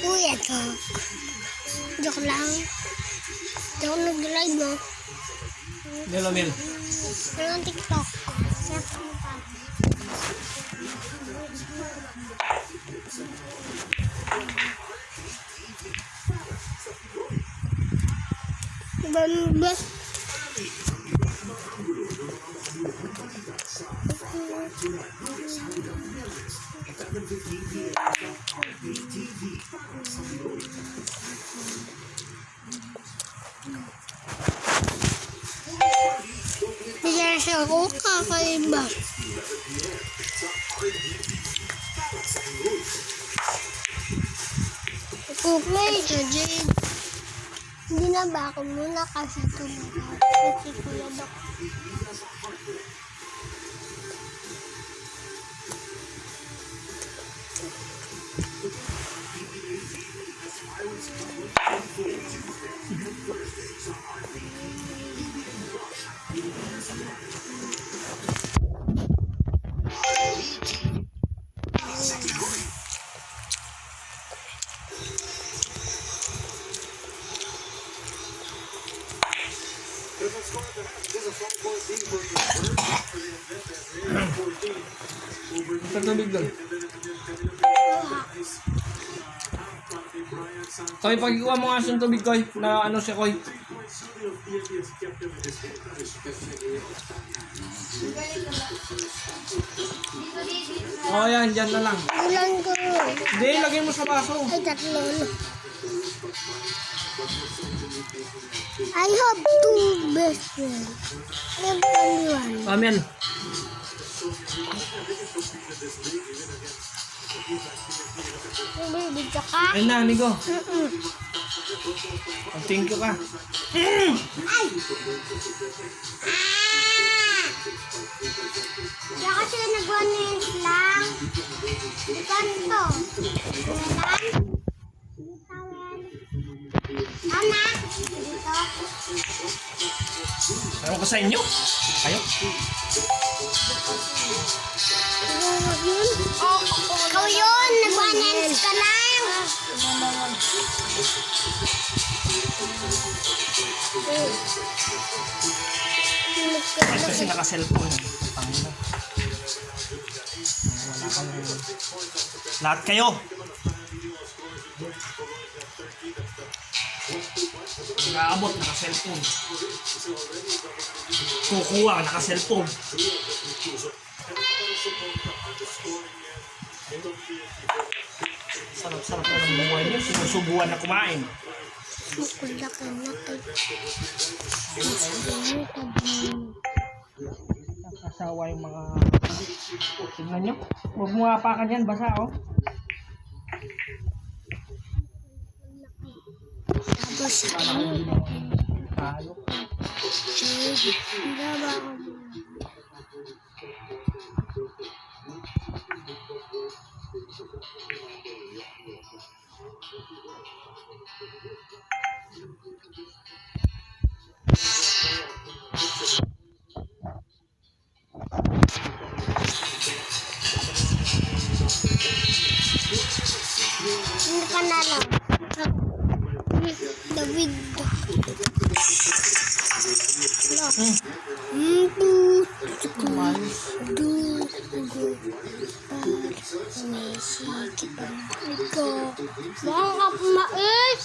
Kuya to. Joke lang. Hindi ako nag-live mo. Mel. Pero ang TikTok. Set mo pa. Bambas. Bigyan siya ako kakaiba. Kuplay siya, Jade. Hindi na ba ako muna kasi tulad ako. Kasi tulad ako. Tubig doon. Koy, pag-iwa mo nga siyang tubig, Koy. Na ano siya, Koy. Oh, yan. Diyan na lang. Ulan ko. Hindi, lagay mo sa baso. Ay, tatlo. I have two best friends. I have only one. Amen. Bibidyo ka? Ayun na, amigo. Mm-mm. Thank you ka. Ay! Kaya kasi nag-1 lang. Ganito. Ganyan. Ana, dito. Ano ko sa inyo? Kayo? Ikaw yun, nag-1 ka lang. Bakit kasi naka-cellphone? Pangina. Wala kang... Lahat kayo! Nakaabot, naka-cellphone. Kukuha, naka-cellphone. Sarap-sarap na ng buhay niyo. Sinusubuan na kumain. Laki-laki. Nakasawa yung mga... Tignan nyo. Huwag mo hapakan yan. Basa, oh. Tapos, Talo. hindi ba ako? Hindi ka na lang. David. Baka kumait.